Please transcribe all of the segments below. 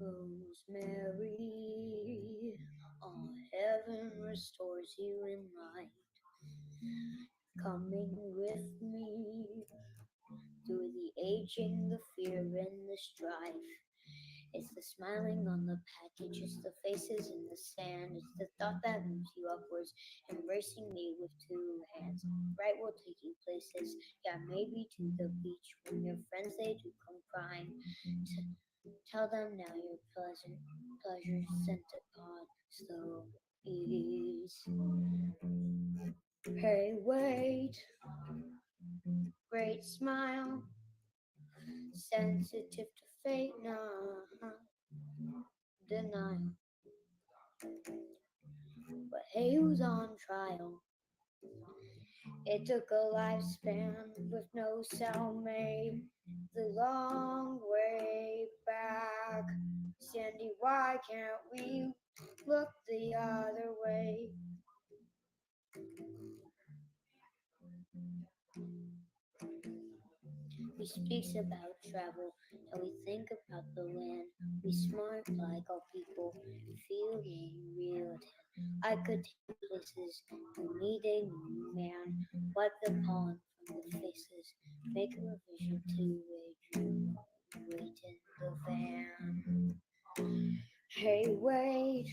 Rosemary, all heaven restores you in light. Coming with me through the aging, the fear, and the strife. It's the smiling on the package, it's the faces in the sand, it's the thought that moves you upwards, embracing me with two hands. Right will take you places, yeah, maybe to the beach when your friends they do come crying. Tell them now your pleasure sent upon slow ease. Hey, wait, great smile, sensitive to fate, nah, denial. But hey, who's on trial? It took a lifespan with no cellmate, the long way back. Sandy, why can't we look the other way? We speaks about travel, and we think about the land. We smart like all people, feeling real. I could take places, you need a new man. Wipe the pollen from the faces, make a revision to a dream. Wait in the van. Hey, wait,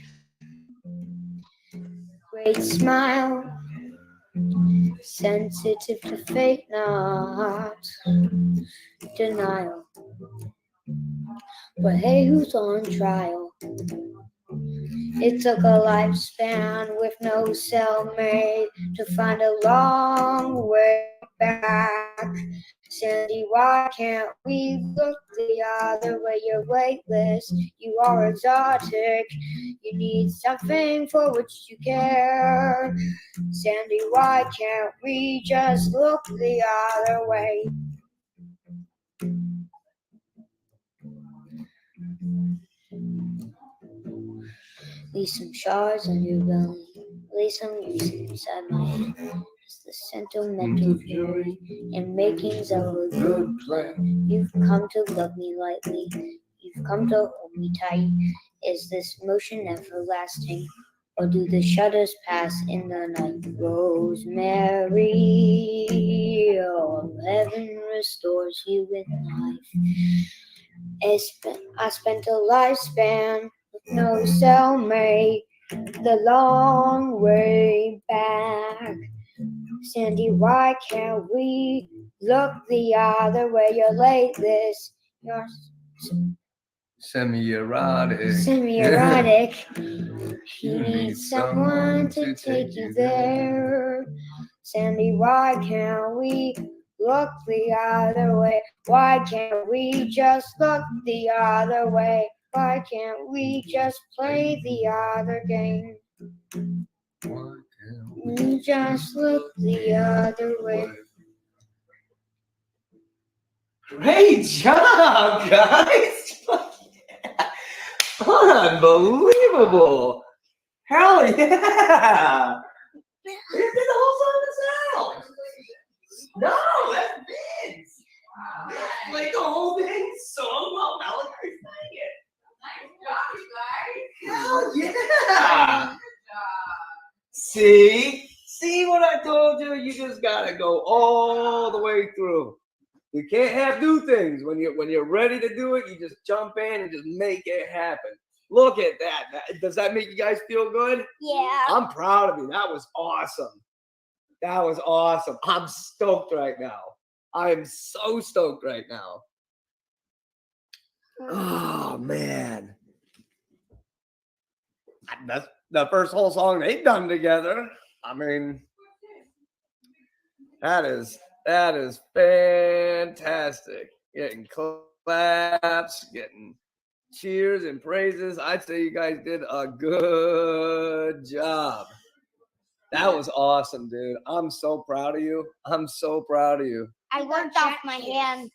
great smile, sensitive to fate, not denial. But hey, who's on trial? It took a lifespan with no cellmate to find a long way back. Sandy, why can't we look the other way? You're weightless, you are exotic. You need something for which you care. Sandy, why can't we just look the other way? Leave some shards on your belly, lay some music inside my head. It's the sentimental fury and makings of a good plan. You've come to love me lightly, you've come to hold me tight. Is this motion everlasting, or do the shudders pass in the night? Rosemary, oh, heaven restores you in life. I spent a lifespan with no cellmate, the long way back. Sandy, why can't we look the other way? You're lateless, you're Semi-erotic. semi-erotic. You need someone to take you there. Sandy, why can't we look the other way? Why can't we just look the other way? Why can't we just play the other game? We just look the other way. Great job, guys! Unbelievable! Hell yeah! You did the whole song yourself! No, that's Vince! Like the whole dang song while Malachi sang it! Hell yeah! See? See what I told you? You just gotta go all the way through. You can't have do things. When you're ready to do it, you just jump in and just make it happen. Look at that. Does that make you guys feel good? Yeah. I'm proud of you. That was awesome. That was awesome. I'm stoked right now. I am so stoked right now. Oh man. That's the first whole song they've done together. I mean, that is fantastic. Getting claps, getting cheers and praises. I'd say you guys did a good job. That was awesome, dude. I'm so proud of you. I'm so proud of you. I worked off my hand.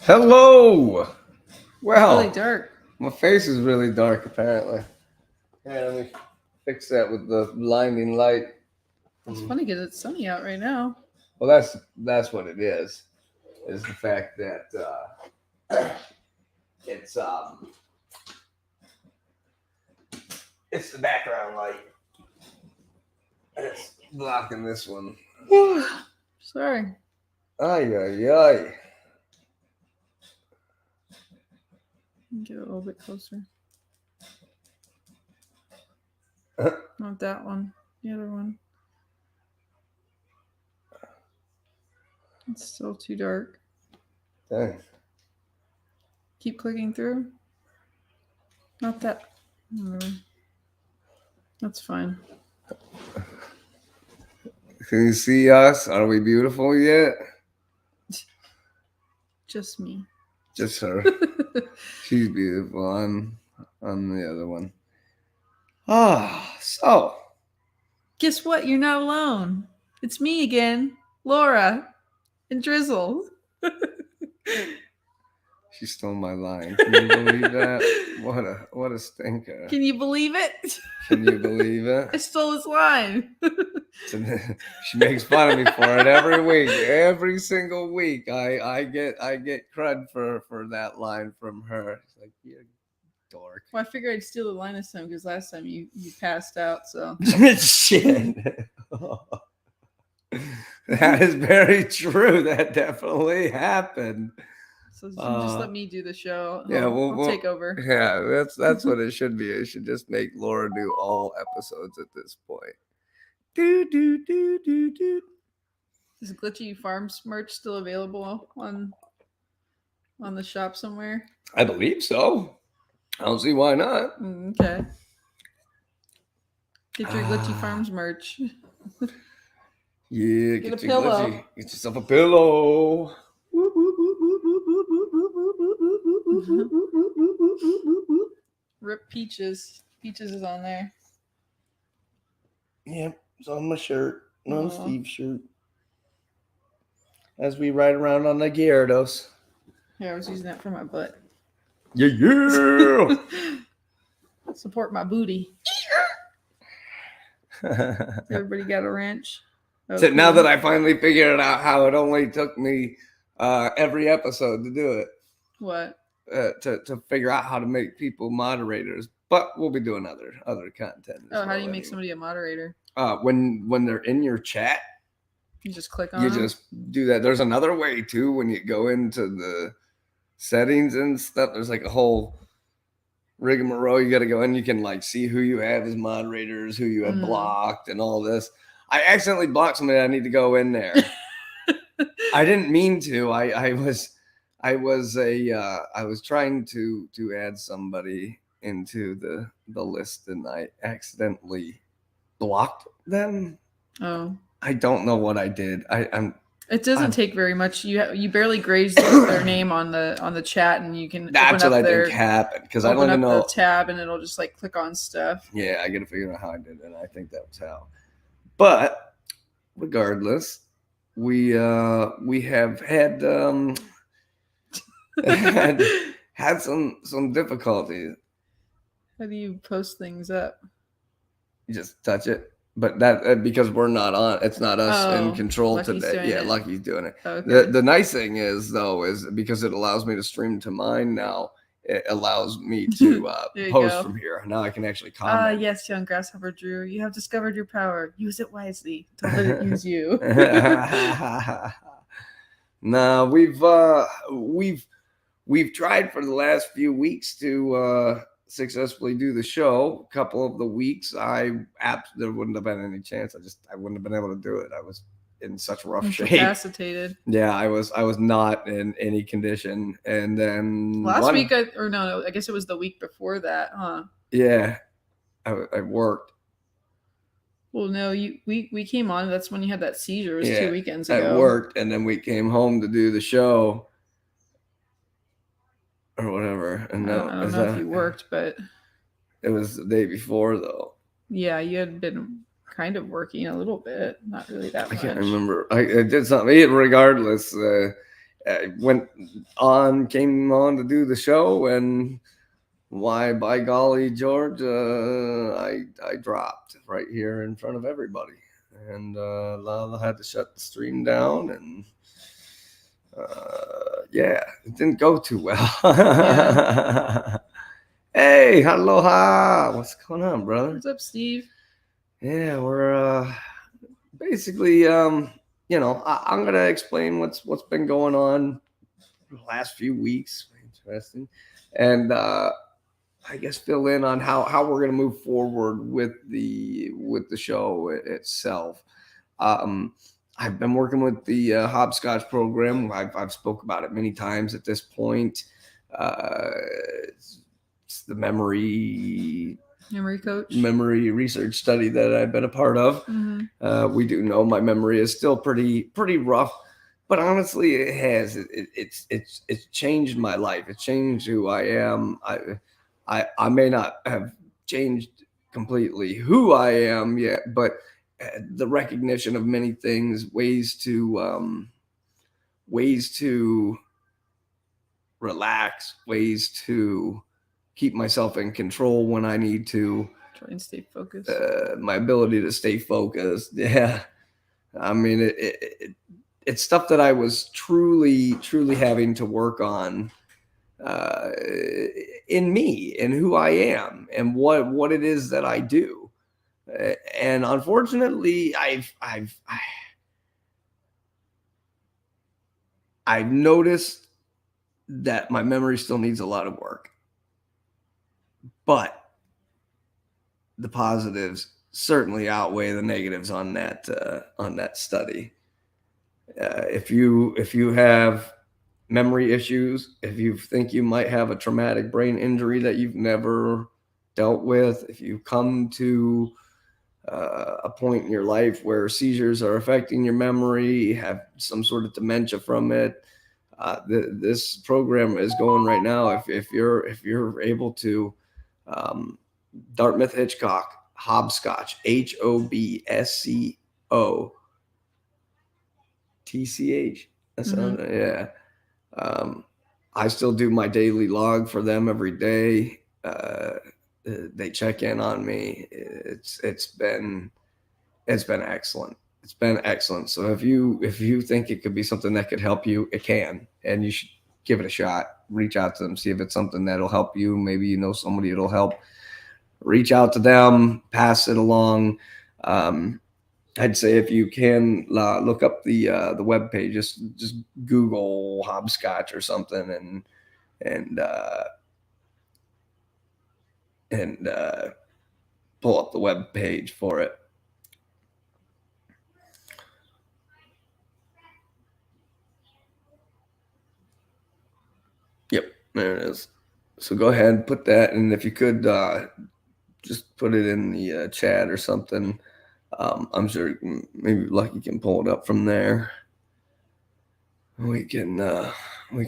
Hello. It's Well, really dark. my face is really dark apparently. Yeah, let me fix that with the blinding light. It's funny because it's sunny out right now. Well, that's what it is the fact that it's it's the background light. It's blocking this one. Sorry. Ay ay ay. Get a little bit closer. Uh. Not that one. The other one. It's still too dark. Dang. Keep clicking through. Not that. Whatever. That's fine. Can you see us? Are we beautiful yet? Just me. Just her. She's beautiful. I'm the other one. So. Guess what? You're not alone. It's me again, Laura, and Drizzle. She stole my line. Can you believe that? What a stinker. Can you believe it? Can you believe I it? stole his line. She makes fun of me for it every week. Every single week I get crud for that line from her. It's like, you dork. Well, I figured I'd steal the line this time because last time you passed out, so. Shit. That is very true. That definitely happened. So just let me do the show. Yeah, I'll take over. Yeah, that's what it should be. It should just make Laura do all episodes at this point. Do. Is Glitchy Farms merch still available on the shop somewhere? I believe so. I don't see why not. Okay. Get your Glitchy Farms merch. Yeah, Get a pillow. Get yourself a pillow. Rip Peaches. Peaches is on there. Yep, it's on my shirt. On Aw. Steve's shirt. As we ride around on the Gyarados. Yeah, I was using that for my butt. Yeah. Support my booty. Everybody got a wrench. So now that I finally figured out how it only took me every episode to do it. What? To figure out how to make people moderators, but we'll be doing other content. Oh, how do you make somebody a moderator? When they're in your chat, You just click on you them? just do that. There's another way too. When you go into the settings and stuff, there's like a whole rigmarole. You got to go in. You can like see who you have as moderators, who you have blocked, and all this. I accidentally blocked somebody. I need to go in there. I didn't mean to. I was trying to add somebody into the list, and I accidentally blocked them. Oh. I don't know what I did. It doesn't take very much. You barely graze their name on the chat, and you can. That's what I think happened because I don't even know the tab, and it'll just like click on stuff. Yeah, I got to figure out how I did it, and I think that was how. But regardless, we have had had some difficulties. How do you post things up? You just touch it. But that because we're not on, it's not us in control Lucky's today. Yeah, Lucky's doing it. Okay. The nice thing is though, is because it allows me to stream to mine now. It allows me to post from here. Now I can actually comment. Yes, young grasshopper Drew, you have discovered your power. Use it wisely. Don't let it use you. No, we've tried for the last few weeks to successfully do the show. A couple of the weeks there wouldn't have been any chance. I wouldn't have been able to do it. I was in such rough shape. Incapacitated. Yeah, I was not in any condition. And then last week I guess it was the week before that, huh? Yeah. I worked. Well, no, we came on. That's when you had that seizure. It was 2 weekends ago. I worked, and then we came home to do the show. Or whatever. And I don't know if you worked, but it was the day before though. Yeah, you had been kind of working a little bit, not really that much. I can't remember. I did something. Regardless, came on to do the show, and why, by golly, George, I dropped right here in front of everybody, and Lala had to shut the stream down, and yeah, it didn't go too well. Yeah. Hey, aloha! What's going on, brother? What's up, Steve? Yeah, we're basically, you know, I'm gonna explain what's been going on the last few weeks. Interesting, and I guess fill in on how we're gonna move forward with the show itself. I've been working with the hopscotch program. I've spoke about it many times at this point. It's the memory research study that I've been a part of. Mm-hmm. We do know my memory is still pretty rough, but honestly, it has. It's changed my life. It's changed who I am. I may not have changed completely who I am yet, but the recognition of many things, ways to relax, ways to keep myself in control when I need to. Try and stay focused. My ability to stay focused. Yeah. I mean, it's stuff that I was truly having to work on in me and who I am and what it is that I do. And unfortunately, I've noticed that my memory still needs a lot of work, but the positives certainly outweigh the negatives on that study. If you have memory issues, if you think you might have a traumatic brain injury that you've never dealt with, if you come to a point in your life where seizures are affecting your memory, have some sort of dementia from it, this program is going right now. If you're able to, Dartmouth Hitchcock Hopscotch, HOBSCOTCH. That's yeah. I still do my daily log for them every day. They check in on me. It's been excellent. It's been excellent. So if you think it could be something that could help you, it can, and you should give it a shot. Reach out to them, see if it's something that'll help you. Maybe you know somebody it'll help. Reach out to them, pass it along. I'd say if you can look up the web page, just Google hopscotch or something, and pull up the web page for it. Yep, there it is. So go ahead and put that, and if you could just put it in the chat or something. I'm sure maybe Lucky can pull it up from there. We can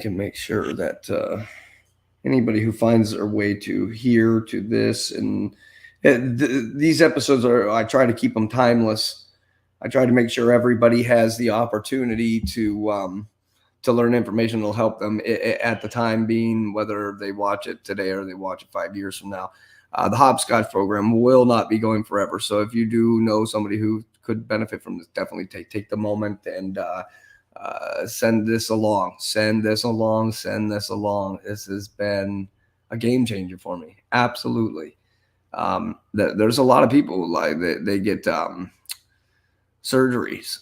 make sure that anybody who finds their way to here to this, and these episodes I try to keep them timeless. I try to make sure everybody has the opportunity to learn information that'll help them at the time being, whether they watch it today or they watch it 5 years from now. The hopscotch program will not be going forever. So if you do know somebody who could benefit from this, definitely take the moment and send this along. Send this along. This has been a game changer for me. Absolutely. There's a lot of people like they get surgeries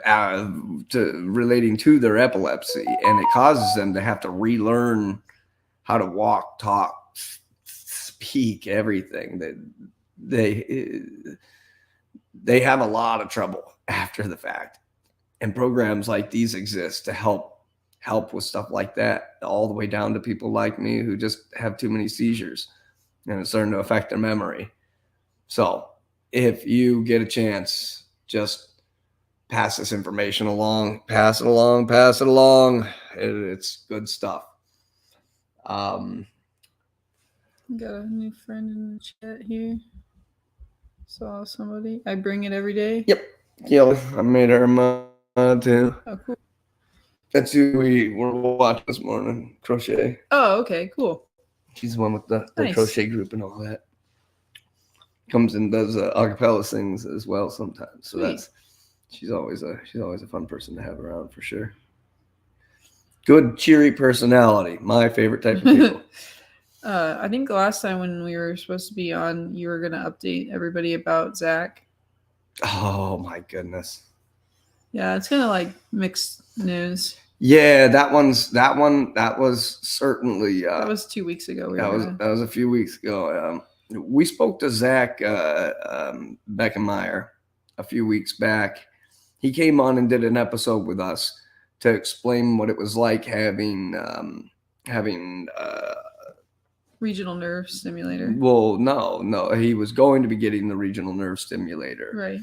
relating to their epilepsy, and it causes them to have to relearn how to walk, talk, speak, everything. They have a lot of trouble after the fact, and programs like these exist to help with stuff like that, all the way down to people like me who just have too many seizures and it's starting to affect their memory. So if you get a chance, just pass this information along. Pass it along. It's good stuff. Got a new friend in the chat here. Saw somebody. I bring it every day. Yep. I made her too. Oh, cool. That's who we were watching this morning. Crochet. Oh, okay, cool. She's the one with the Nice. crochet group and all that. Comes and does acapella sings as well sometimes. So Sweet. she's always a fun person to have around for sure. Good, cheery personality. My favorite type of people. I think the last time when we were supposed to be on, you were going to update everybody about Zach. Oh my goodness. Yeah, it's kind of like mixed news. Yeah, that was certainly That was 2 weeks ago. that was a few weeks ago. We spoke to Zach Beckenmeyer a few weeks back. He came on and did an episode with us to explain what it was like having regional nerve stimulator. well, no, he was going to be getting the regional nerve stimulator. Right.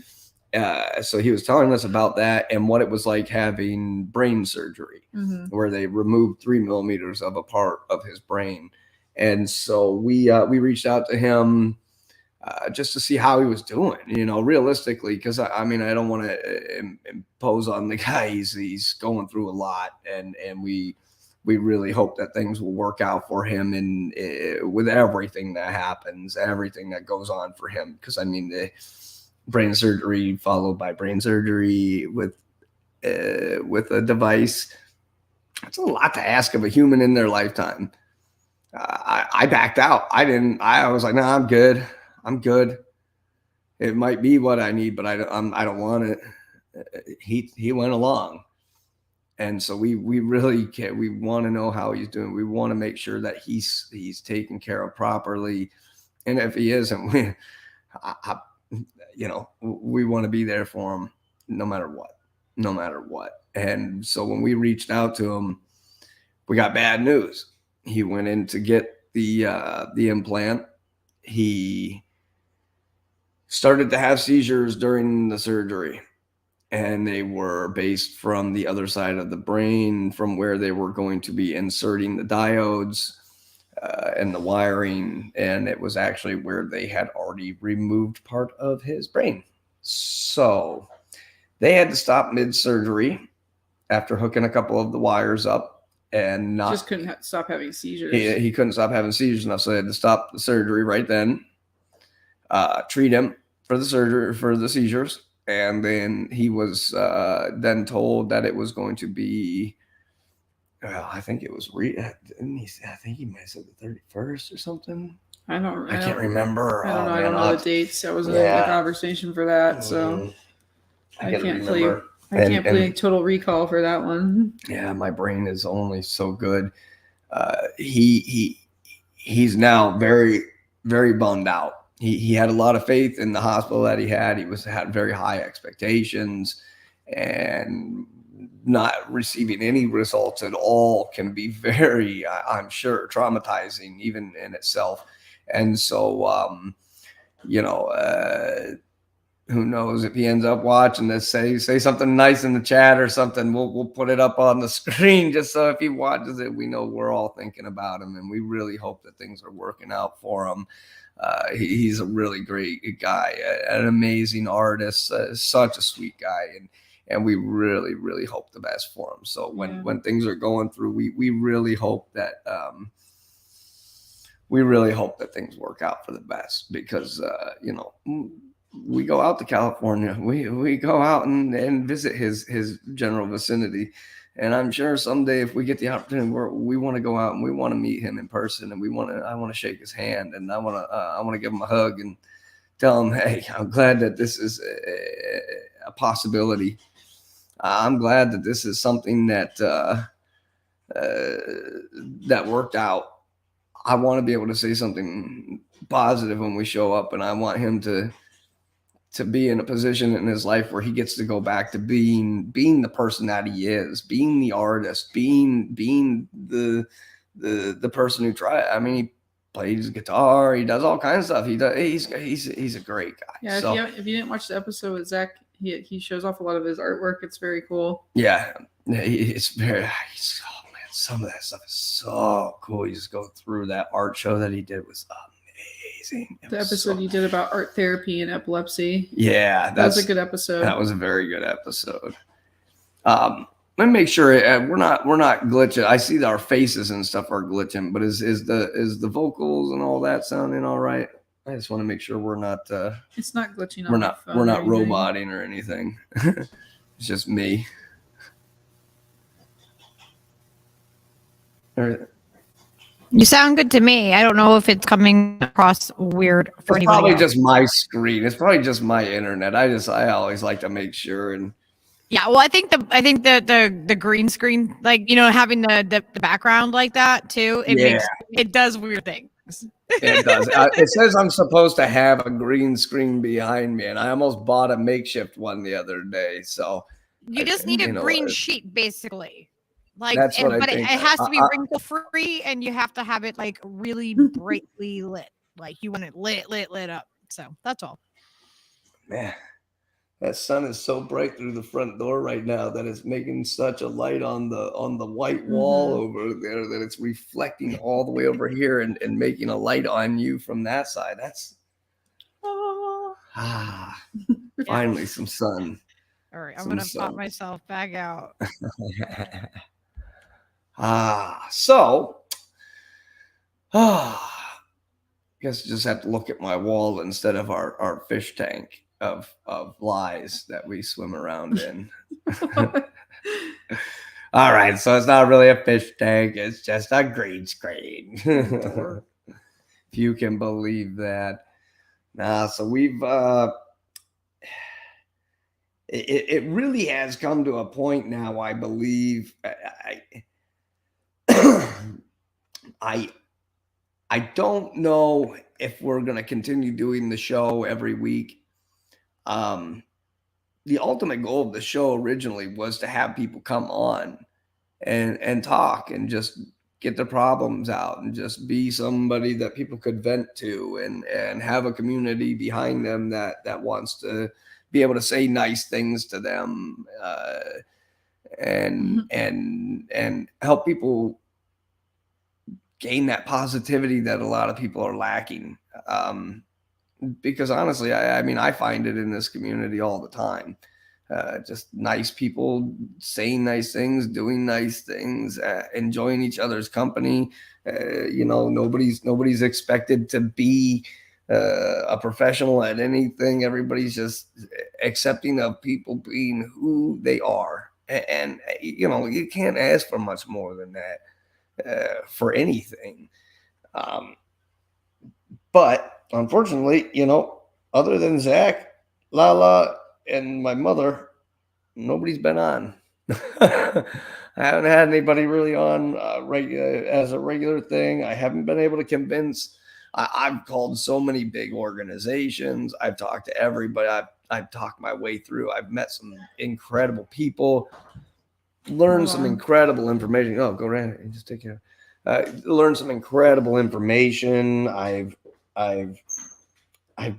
So he was telling us about that and what it was like having brain surgery, where they removed 3 millimeters of a part of his brain. And so we reached out to him just to see how he was doing, realistically, because I mean, I don't want to impose on the guy. He's going through a lot, and we really hope that things will work out for him and with everything that happens, everything that goes on for him. Because I mean, the brain surgery followed by brain surgery with a device. It's a lot to ask of a human in their lifetime. I backed out. I was like, no, I'm good. It might be what I need, but I don't want it. He went along. And so we really can't. We want to know how he's doing. We want to make sure that he's taken care of properly. And if he isn't, we want to be there for him no matter what. And so when we reached out to him, we got bad news. He went in to get the implant. He started to have seizures during the surgery, and they were based from the other side of the brain, from where they were going to be inserting the diodes and the wiring. And it was actually where they had already removed part of his brain. So they had to stop mid-surgery after hooking a couple of the wires up. And just couldn't stop having seizures. He couldn't stop having seizures enough, so they had to stop the surgery right then, treat him for the seizures, and then he was then told that it was going to be. I think it was. I think he might have said the 31st or something. I can't remember. I don't know. I don't know the dates. That wasn't a conversation for that, so I can't play. I can't play Total Recall for that one. Yeah, my brain is only so good. He's now very, very bummed out. He had a lot of faith in the hospital that he had. He had very high expectations, and not receiving any results at all can be very, I'm sure, traumatizing even in itself. And so, who knows if he ends up watching this, say something nice in the chat or something. We'll put it up on the screen just so if he watches it, we know we're all thinking about him, and we really hope that things are working out for him. He's a really great guy, an amazing artist, such a sweet guy, and we really, really hope the best for him. So when things are going through, we really hope that things work out for the best, because we go out to California. We go out and visit his general vicinity. And I'm sure someday if we get the opportunity, we want to go out and we want to meet him in person, and I want to shake his hand, and I want to give him a hug and tell him, hey, I'm glad that this is a possibility. I'm glad that this is something that that worked out. I want to be able to say something positive when we show up, and I want him to be in a position in his life where he gets to go back to being the person that he is, being the artist, being the person who tried. I mean, he plays guitar, he does all kinds of stuff. He's a great guy. Yeah, so, if you didn't watch the episode with Zach, he shows off a lot of his artwork. It's very cool. Yeah, it's very. Some of that stuff is so cool. You just go through that art show that he did was amazing. The episode you did about art therapy and epilepsy. Yeah, that was a good episode. That was a very good episode. Let me make sure we're not glitching. I see that our faces and stuff are glitching, but is the vocals and all that sounding all right? I just want to make sure we're not. It's not glitching. We're not roboting or anything. It's just me. You sound good to me. I don't know if it's coming across weird for anybody probably else. Just my screen. It's probably just my internet. I always like to make sure. And yeah, well, I think the green screen, like, you know, having the background like that too, it does weird things. It does. It says I'm supposed to have a green screen behind me, and I almost bought a makeshift one the other day. So you just need a green sheet, basically. Like, that's what but I think. It has to be wrinkle free, and you have to have it like really brightly lit. Like you want it lit up. So that's all. Man, that sun is so bright through the front door right now that it's making such a light on the white wall over there that it's reflecting all the way over here and making a light on you from that side. That's finally some sun. All right, I'm gonna pop myself back out. So guess you just have to look at my wall instead of our fish tank of lies that we swim around in. All right, so it's not really a fish tank, it's just a green screen. If you can believe that. So we've it really has come to a point now, I believe. I don't know if we're going to continue doing the show every week. The ultimate goal of the show originally was to have people come on and talk and just get their problems out and just be somebody that people could vent to and have a community behind them that wants to be able to say nice things to them and help people gain that positivity that a lot of people are lacking. Because honestly, I mean, I find it in this community all the time. Just nice people saying nice things, doing nice things, enjoying each other's company. You know, nobody's expected to be a professional at anything. Everybody's just accepting of people being who they are. And you know, you can't ask for much more than that for anything. But unfortunately, you know, other than Zach, Lala, and my mother, nobody's been on. I haven't had anybody really on as a regular thing. I haven't been able to convince. I've called so many big organizations. I've talked to everybody. I've talked my way through. I've met some incredible people, learned some incredible information. Oh, go around and just take care. Learned some incredible information. I've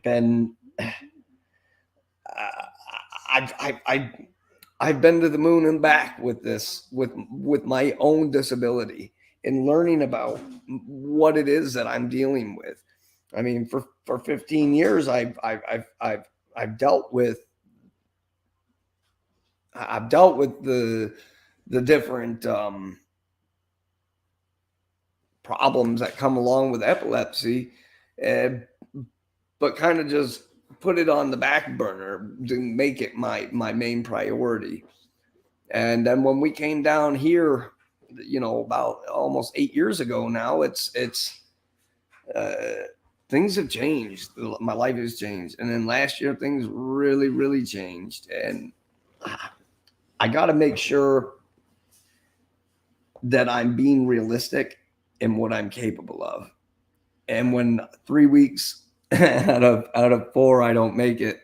been. I've been to the moon and back with this, with my own disability and learning about what it is that I'm dealing with. I mean, for 15 years, I've dealt with the different problems that come along with epilepsy, but kind of just put it on the back burner to make it my main priority. And then when we came down here, you know, about almost 8 years ago now, it's things have changed. My life has changed. And then last year, things really, really changed. And I got to make sure that I'm being realistic in what I'm capable of. And when 3 weeks out of 4 I don't make it,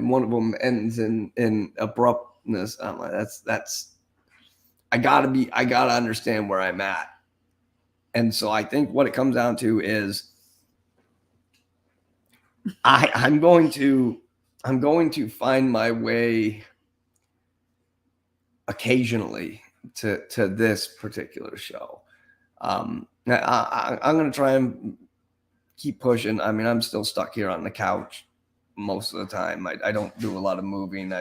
one of them ends in abruptness, I'm like, that's I gotta understand where I'm at. And so I think what it comes down to is I'm going to find my way occasionally to this particular show. I'm going to try and keep pushing. I mean, I'm still stuck here on the couch most of the time. I don't do a lot of moving.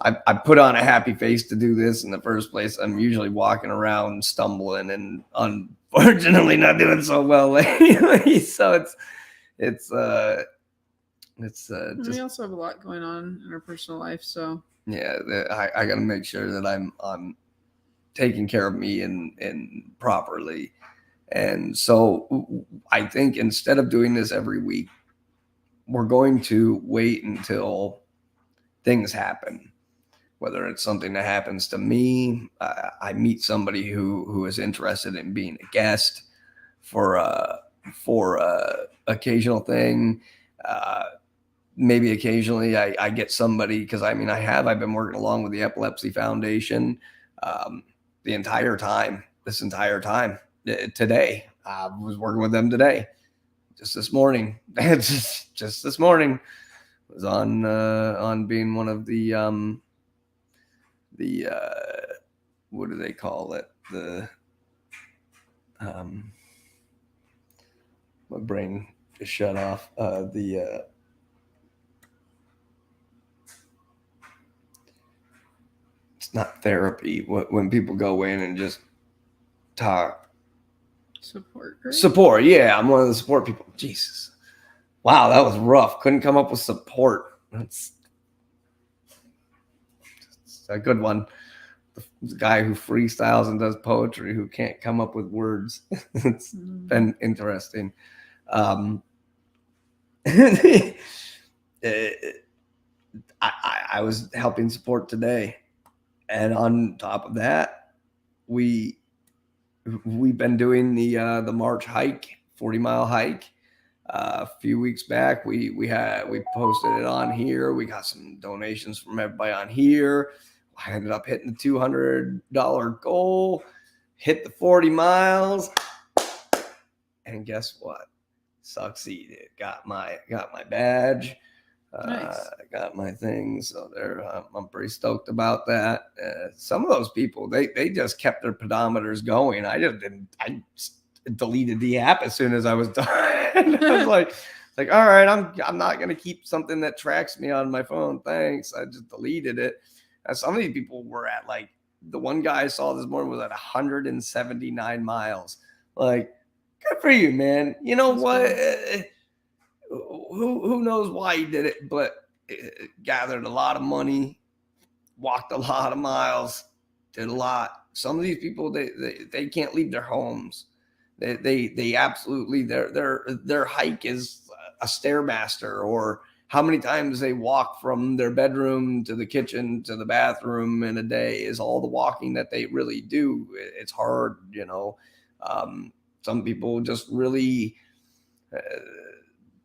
I put on a happy face to do this in the first place. I'm usually walking around stumbling and unfortunately not doing so well lately. So it's just, we also have a lot going on in our personal life, so yeah, I got to make sure that I'm taking care of me and properly. And so I think instead of doing this every week, we're going to wait until things happen. Whether it's something that happens to me, I meet somebody who is interested in being a guest for occasional thing. Maybe occasionally I get somebody, because I've been working along with the Epilepsy Foundation this entire time. Today, I was working with them today, just this morning. just this morning was on being one of the what do they call it? My brain just shut off. It's not therapy. When people go in and just talk. support group. Support. Yeah, I'm one of the support people. Jesus. Wow, that was rough. Couldn't come up with support. That's a good one. The guy who freestyles and does poetry who can't come up with words. It's been interesting. I was helping support today, and on top of that, we've been doing the March hike, 40-mile hike. A few weeks back, we posted it on here. We got some donations from everybody on here. I ended up hitting the $200 goal, hit the 40 miles, and guess what? Succeeded. Got my badge. Nice. Got my things. So I'm pretty stoked about that. Some of those people, they just kept their pedometers going. I deleted the app as soon as I was done. I was like, all right, I'm not gonna keep something that tracks me on my phone. Thanks. I just deleted it. And some of these people were at, like, the one guy I saw this morning was at 179 miles. Like, good for you, man. You know what? Who knows why he did it, but gathered a lot of money, walked a lot of miles, did a lot. Some of these people, they can't leave their homes. They absolutely, their hike is a Stairmaster, or how many times they walk from their bedroom to the kitchen to the bathroom in a day is all the walking that they really do. It's hard, you know. Some people just really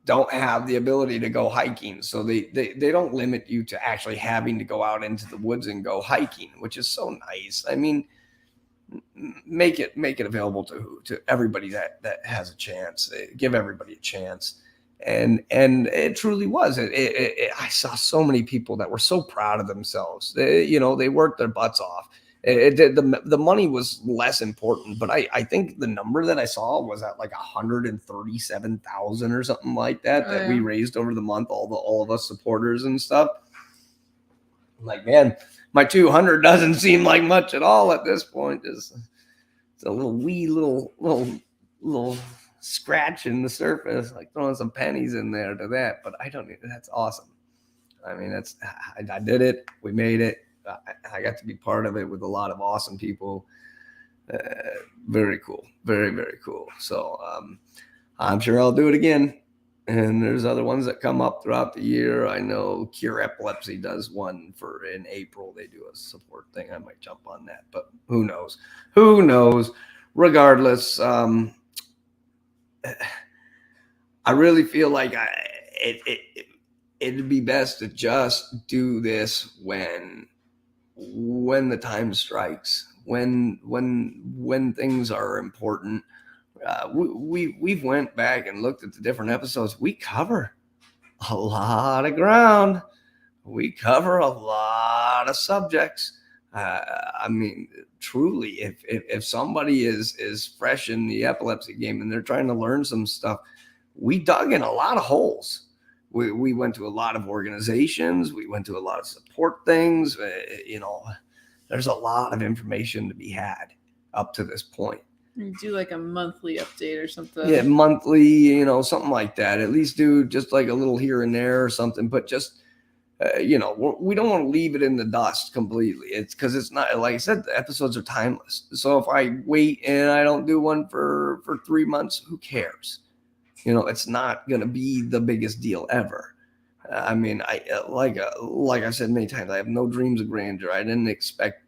don't have the ability to go hiking, so they don't limit you to actually having to go out into the woods and go hiking, which is so nice. I mean, make it available to everybody that has a chance. Give everybody a chance. And it truly was. I saw so many people that were so proud of themselves. They worked their butts off. The money was less important, but I think the number that I saw was at like 137,000 or something like that we raised over the month. All of us supporters and stuff. I'm like, man, my 200 doesn't seem like much at all at this point. It's a little scratch in the surface, like throwing some pennies in there to that, but I don't need it. That's awesome. I mean, I did it. We made it. I got to be part of it with a lot of awesome people. Very cool. Very, very cool. So I'm sure I'll do it again. And there's other ones that come up throughout the year. I know Cure Epilepsy does one in April. They do a support thing. I might jump on that, but who knows? Who knows? Regardless, I really feel like it'd be best to just do this when the time strikes, when things are important. We've went back and looked at the different episodes. We cover a lot of ground. We cover a lot of subjects. I mean, truly, if somebody is fresh in the epilepsy game and they're trying to learn some stuff, we dug in a lot of holes. We went to a lot of organizations. We went to a lot of support things. There's a lot of information to be had up to this point. You do like a monthly update or something. Yeah, monthly, something like that. At least do just like a little here and there or something. But just, we don't want to leave it in the dust completely. It's because it's not, like I said, the episodes are timeless. So if I wait and I don't do one for 3 months, who cares? It's not going to be the biggest deal ever. I mean, like I said many times, I have no dreams of grandeur. I didn't expect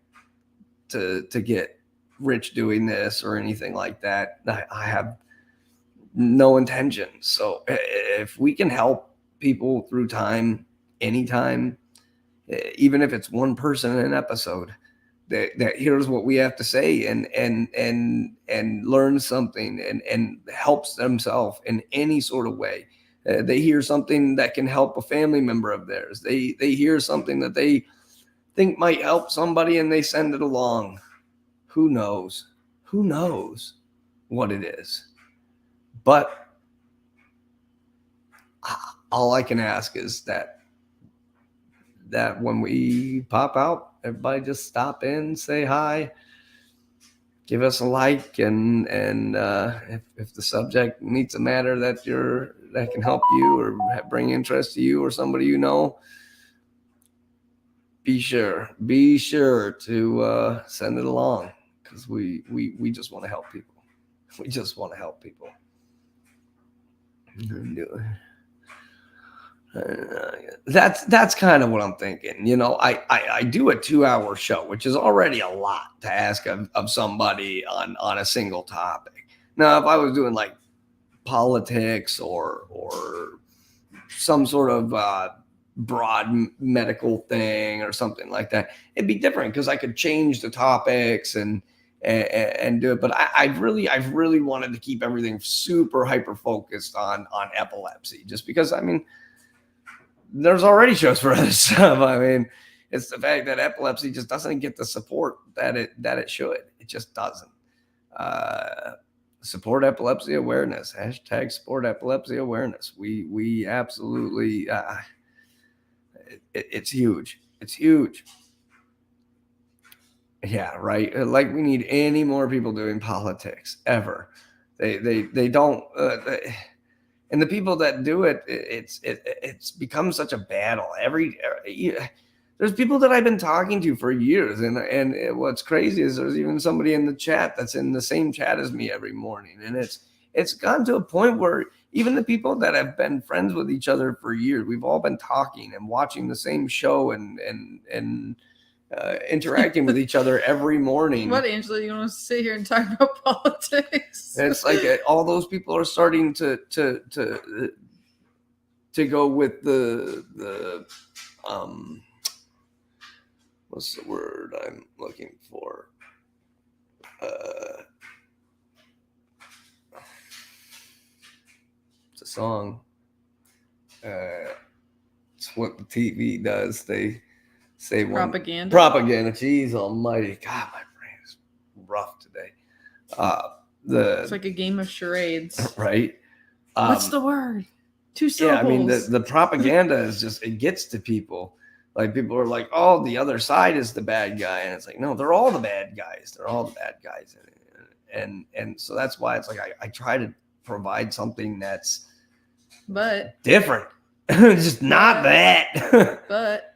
to get rich doing this or anything like that. I have no intention. So if we can help people through time, anytime, even if it's one person in an episode that hears what we have to say and learns something and helps themselves in any sort of way. They hear something that can help a family member of theirs. They hear something that they think might help somebody and they send it along. Who knows? Who knows what it is? But all I can ask is that when we pop out, everybody just stop in, say hi, give us a like, and if the subject meets a matter that can help you or bring interest to you or somebody be sure to send it along, because we just want to help people. We just want to help people. That's kind of what I'm thinking. I do a 2-hour show, which is already a lot to ask of somebody on a single topic. Now, if I was doing like politics or some sort of broad medical thing or something like that, it'd be different because I could change the topics and do it. But I've really wanted to keep everything super hyper focused on epilepsy, just because, I mean, there's already shows for other stuff. I mean, it's the fact that epilepsy just doesn't get the support that it should. It just doesn't. Support epilepsy awareness. # support epilepsy awareness. We absolutely, it's huge. It's huge. Yeah, right. Like, we need any more people doing politics ever. They don't. And the people that do it, it's become such a battle. There's people that I've been talking to for years, and what's crazy is there's even somebody in the chat that's in the same chat as me every morning, and it's gotten to a point where even the people that have been friends with each other for years, we've all been talking and watching the same show and interacting with each other every morning. What, Angela? You want to sit here and talk about politics? And it's like all those people are starting to go with the what's the word I'm looking for? It's a song. It's what the TV does. They say propaganda. Propaganda. Jeez almighty. God, my brain is rough today. It's like a game of charades. Right. What's the word? 2 syllables. Yeah, I mean, the propaganda is just, it gets to people. Like, people are like, oh, the other side is the bad guy. And it's like, no, they're all the bad guys. They're all the bad guys. And so that's why it's like, I try to provide something that's different. Just not that. But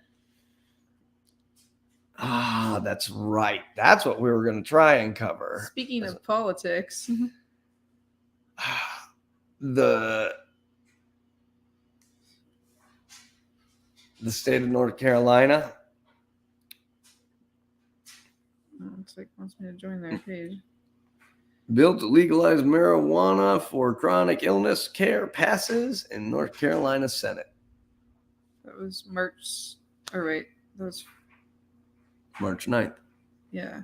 that's right. That's what we were going to try and cover. Speaking of politics, the state of North Carolina. Looks like it wants me to join their page. Bill to legalize marijuana for chronic illness care passes in North Carolina Senate. That was March. That was March 9th. Yeah.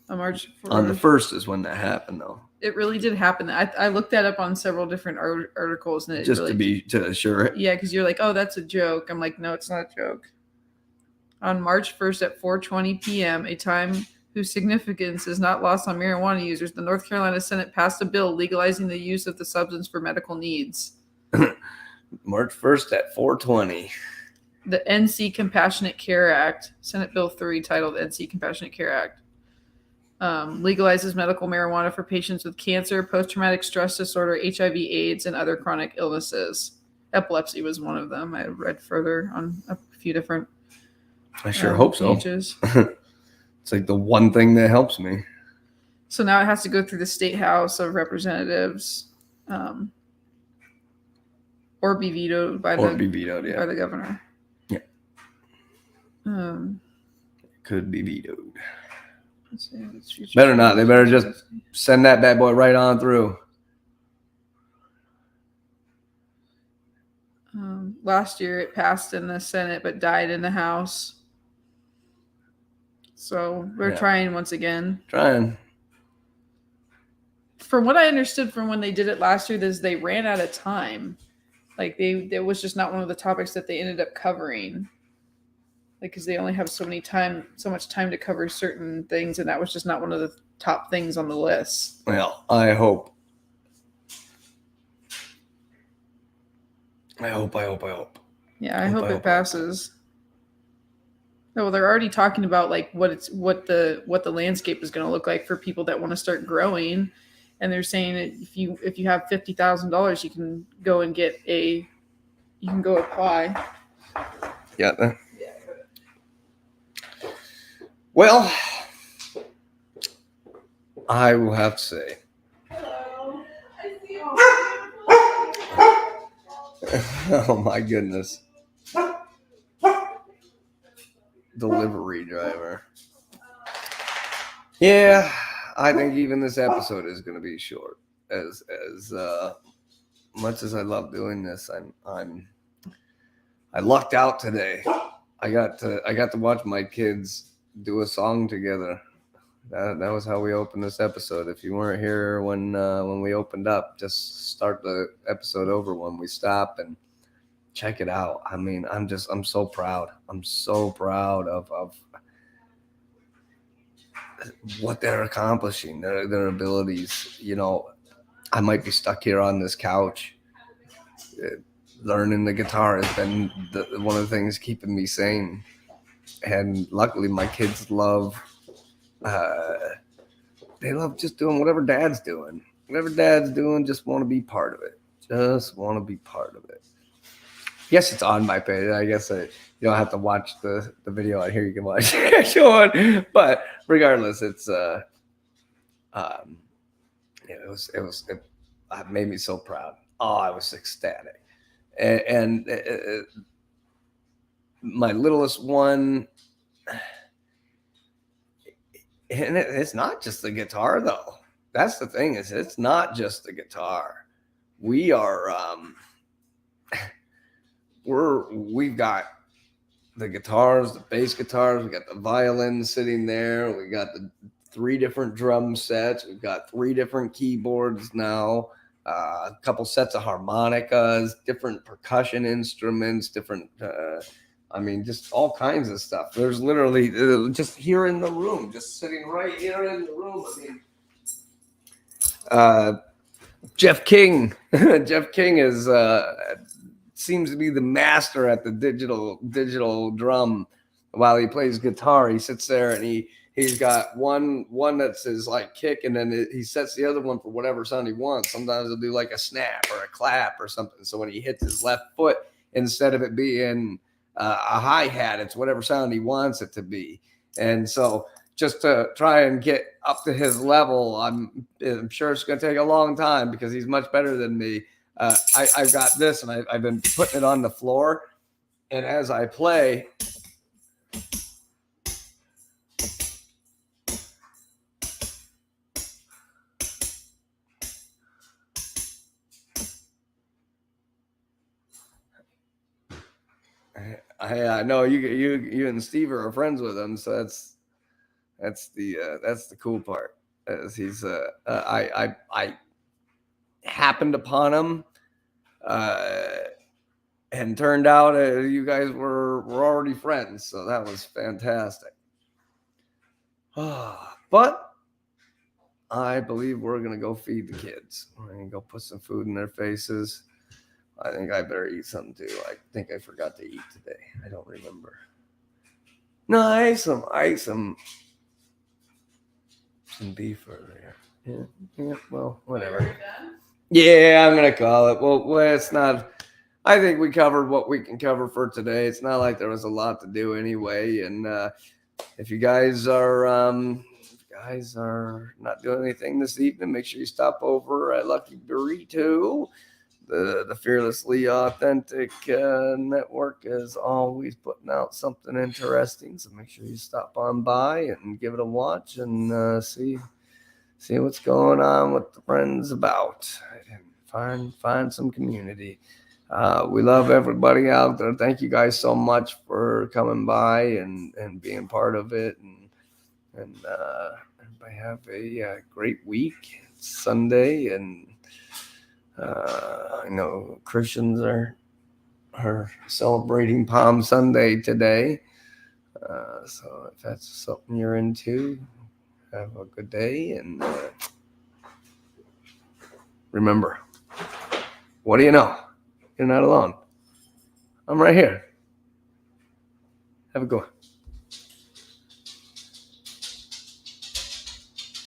On March 4th. On the 1st is when that happened, though. It really did happen. I looked that up on several different articles, and it just really, to assure it. Yeah, because you're like, oh, that's a joke. I'm like, no, it's not a joke. On March 1st at 4:20 p.m., a time whose significance is not lost on marijuana users, the North Carolina Senate passed a bill legalizing the use of the substance for medical needs. March 1st at 4:20. The NC Compassionate Care Act, Senate Bill 3, titled NC Compassionate Care Act, legalizes medical marijuana for patients with cancer, post-traumatic stress disorder, HIV/AIDS, and other chronic illnesses. Epilepsy was one of them. I read further on a few different I sure hope pages. so. It's like the one thing that helps me. So now it has to go through the State House of Representatives, or be vetoed by Or be vetoed, yeah. by the governor. Yeah. Could be vetoed. Let's see, Better not. They better just send that bad boy right on through. Last year it passed in the Senate but died in the House. So we're trying once again. Trying. From what I understood from when they did it last year, is they ran out of time. Like it was just not one of the topics that they ended up covering. Like, because they only have so much time to cover certain things, and that was just not one of the top things on the list. Well, I hope. I hope. Yeah, I hope it passes. No, well, they're already talking about like what the landscape is going to look like for people that want to start growing, and they're saying that if you have $50,000, you can go and apply. Yeah. Well, I will have to say. Hello. Oh my goodness. Delivery driver. Yeah, I think even this episode is going to be short. As much as I love doing this, I lucked out today. I got to watch my kids do a song together. That was how we opened this episode. If you weren't here when we opened up, just start the episode over when we stop and check it out. I mean, I'm so proud. I'm so proud of what they're accomplishing, their abilities. You know, I might be stuck here on this couch. Learning the guitar has been one of the things keeping me sane. And luckily my kids love just doing whatever dad's doing. Just want to be part of it. Yes, it's on my page. I guess you don't have to watch the video out here. You can watch the actual one. But regardless, it made me so proud. Oh, I was ecstatic. And my littlest one, and it's not just the guitar though. That's the thing, is it's not just the guitar. We are we've got the guitars, the bass guitars, we got the violin sitting there, we got the 3 different drum sets, we've got 3 different keyboards now, a couple sets of harmonicas, different percussion instruments, different just all kinds of stuff. There's literally just here in the room, just sitting right here in the room. I mean, Jeff King is seems to be the master at the digital drum. While he plays guitar, he sits there and he's got one that's his like kick, and then he sets the other one for whatever sound he wants. Sometimes he'll do like a snap or a clap or something. So when he hits his left foot, instead of it being a hi-hat, it's whatever sound he wants it to be. And so just to try and get up to his level, I'm sure it's going to take a long time because he's much better than me. I've got this, and I've been putting it on the floor, and as I play, I know you and Steve are friends with him, so that's the cool part. As he's I happened upon him, and turned out you guys were already friends, so that was fantastic. But I believe we're gonna go feed the kids. We're gonna go put some food in their faces. I think I better eat something too. I think I forgot to eat today. I don't remember. No, I ate some beef earlier. Yeah, well, whatever. Yeah, I'm gonna call it. Well, it's not. I think we covered what we can cover for today. It's not like there was a lot to do anyway. And if you guys are not doing anything this evening, make sure you stop over at Lucky Burrito. The Fearlessly Authentic Network is always putting out something interesting. So make sure you stop on by and give it a watch and see what's going on with the friends about and find some community. We love everybody out there. Thank you guys so much for coming by and being part of it. And everybody have a great week. It's Sunday, and I know Christians are celebrating Palm Sunday today. So if that's something you're into, have a good day. And remember, what do you know? You're not alone. I'm right here. Have a good one.